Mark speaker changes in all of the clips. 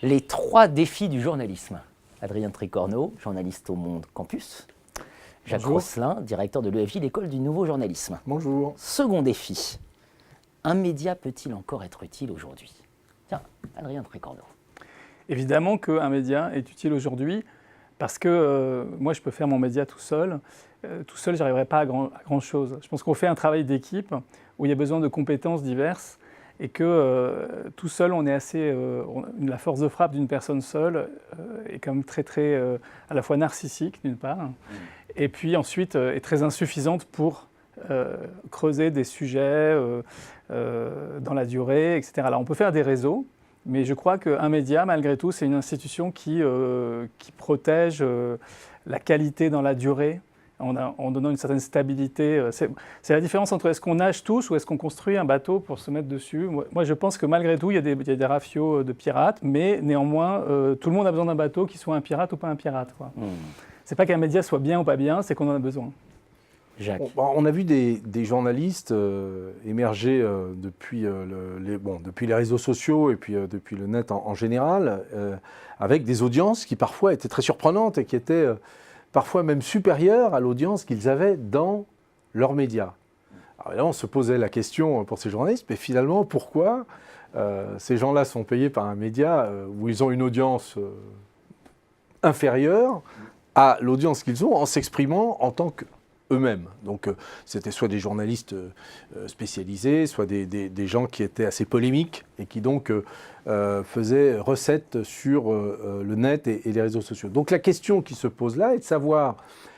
Speaker 1: Les 3 défis du journalisme. Adrien Tricorneau, journaliste au Monde Campus. Jacques
Speaker 2: Bonjour.
Speaker 1: Rosselin, directeur de l'EFJ, l'école du nouveau journalisme.
Speaker 2: Bonjour.
Speaker 1: Second défi. Un média peut-il encore être utile aujourd'hui? Tiens, Adrien Tricorneau.
Speaker 2: Évidemment qu'un média est utile aujourd'hui parce que moi, je peux faire mon média tout seul. Tout seul, je n'arriverai pas à grand-chose. Je pense qu'on fait un travail d'équipe où il y a besoin de compétences diverses et que tout seul, on est assez... la force de frappe d'une personne seule est quand même très à la fois narcissique, d'une part, et puis ensuite est très insuffisante pour creuser des sujets dans la durée, etc. Alors, on peut faire des réseaux, mais je crois qu'un média, malgré tout, c'est une institution qui protège la qualité dans la durée, en donnant une certaine stabilité. C'est la différence entre est-ce qu'on nage tous ou est-ce qu'on construit un bateau pour se mettre dessus. Moi, je pense que malgré tout, il y a des rafiaux de pirates, mais néanmoins, tout le monde a besoin d'un bateau, qu'il soit un pirate ou pas un pirate, quoi. C'est pas qu'un média soit bien ou pas bien, c'est qu'on en a besoin.
Speaker 1: Jacques.
Speaker 3: On a vu des journalistes émerger depuis les réseaux sociaux et puis depuis le net en général, avec des audiences qui parfois étaient très surprenantes et qui étaient parfois même supérieures à l'audience qu'ils avaient dans leurs médias. Alors là, on se posait la question pour ces journalistes, mais finalement, pourquoi ces gens-là sont payés par un média où ils ont une audience inférieure à l'audience qu'ils ont en s'exprimant en tant qu'eux-mêmes. Donc c'était soit des journalistes spécialisés, soit des gens qui étaient assez polémiques et qui donc faisaient recette sur le net et les réseaux sociaux. Donc la question qui se pose là est de savoir,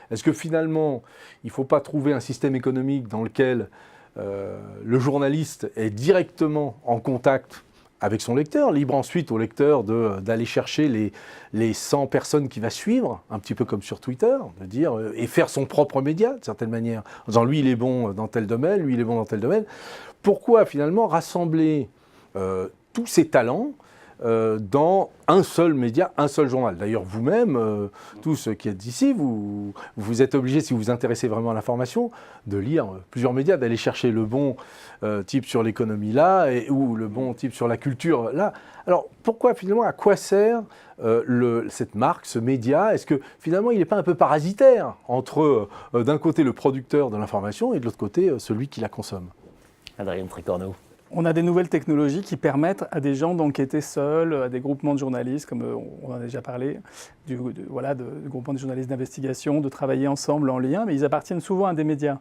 Speaker 3: est-ce que finalement il ne faut pas trouver un système économique dans lequel le journaliste est directement en contact avec son lecteur, libre ensuite au lecteur d'aller chercher les 100 personnes qu'il va suivre, un petit peu comme sur Twitter, de dire, et faire son propre média, de certaine manière, en disant lui il est bon dans tel domaine, lui il est bon dans tel domaine. Pourquoi finalement rassembler tous ces talents dans un seul média, un seul journal? D'ailleurs, vous-même, tous qui êtes ici, vous êtes obligés, si vous vous intéressez vraiment à l'information, de lire plusieurs médias, d'aller chercher le bon type sur l'économie là, ou le bon type sur la culture là. Alors, pourquoi finalement, à quoi sert cette marque, ce média? Est-ce que finalement, il n'est pas un peu parasitaire entre, d'un côté, le producteur de l'information et de l'autre côté, celui qui la consomme?
Speaker 1: Adrien Tricorneau.
Speaker 2: On a des nouvelles technologies qui permettent à des gens d'enquêter seuls, à des groupements de journalistes, comme on en a déjà parlé, de groupements de journalistes d'investigation, de travailler ensemble en lien, mais ils appartiennent souvent à des médias.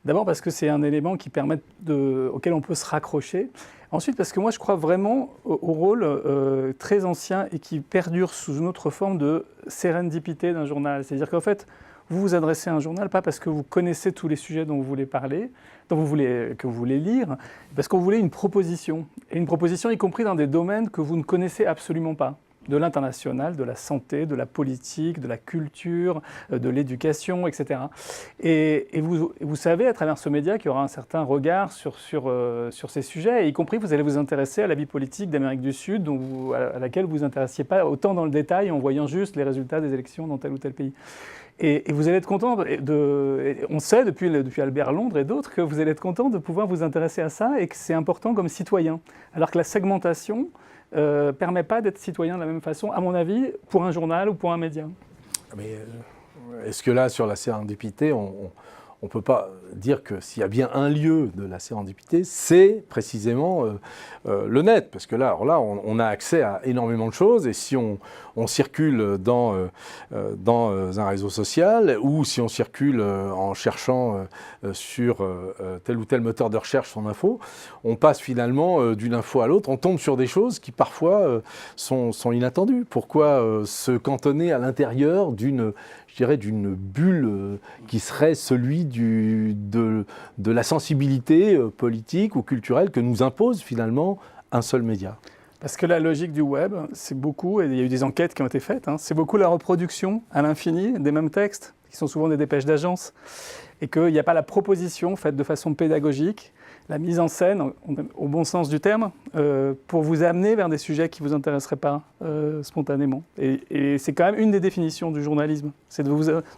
Speaker 2: D'abord parce que c'est un élément qui permet auquel on peut se raccrocher. Ensuite parce que moi je crois vraiment au rôle très ancien et qui perdure sous une autre forme de sérendipité d'un journal. C'est-à-dire qu'en fait, vous vous adressez à un journal pas parce que vous connaissez tous les sujets dont vous voulez parler, que vous voulez lire, parce que vous voulez une proposition. Et une proposition y compris dans des domaines que vous ne connaissez absolument pas. De l'international, de la santé, de la politique, de la culture, de l'éducation, etc. Et vous savez, à travers ce média, qu'il y aura un certain regard sur ces sujets, et y compris vous allez vous intéresser à la vie politique d'Amérique du Sud, à laquelle vous ne vous intéressiez pas autant dans le détail en voyant juste les résultats des élections dans tel ou tel pays. Et vous allez être content, on sait depuis Albert Londres et d'autres, que vous allez être content de pouvoir vous intéresser à ça et que c'est important comme citoyen. Alors que la segmentation ne permet pas d'être citoyen de la même façon, à mon avis, pour un journal ou pour un média.
Speaker 3: Mais est-ce que là, sur la sérendipité, on ne peut pas dire que s'il y a bien un lieu de la sérendipité, c'est précisément le net. Parce que là, on a accès à énormément de choses. Et si on circule dans un réseau social ou si on circule en cherchant sur tel ou tel moteur de recherche son info, on passe finalement d'une info à l'autre. On tombe sur des choses qui parfois sont inattendues. Pourquoi se cantonner à l'intérieur d'une bulle qui serait celui de la sensibilité politique ou culturelle que nous impose finalement un seul média?
Speaker 2: Parce que la logique du web, c'est beaucoup, et il y a eu des enquêtes qui ont été faites, c'est beaucoup la reproduction à l'infini des mêmes textes, qui sont souvent des dépêches d'agence, et qu'il n'y a pas la proposition faite de façon pédagogique, la mise en scène, au bon sens du terme, pour vous amener vers des sujets qui ne vous intéresseraient pas spontanément. Et c'est quand même une des définitions du journalisme, c'est de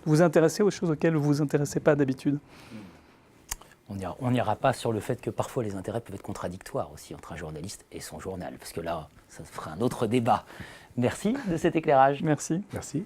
Speaker 2: vous intéresser aux choses auxquelles vous ne vous intéressez pas d'habitude.
Speaker 1: On n'ira pas sur le fait que parfois les intérêts peuvent être contradictoires aussi entre un journaliste et son journal, parce que là, ça fera un autre débat. Merci de cet éclairage.
Speaker 2: Merci.
Speaker 3: Merci.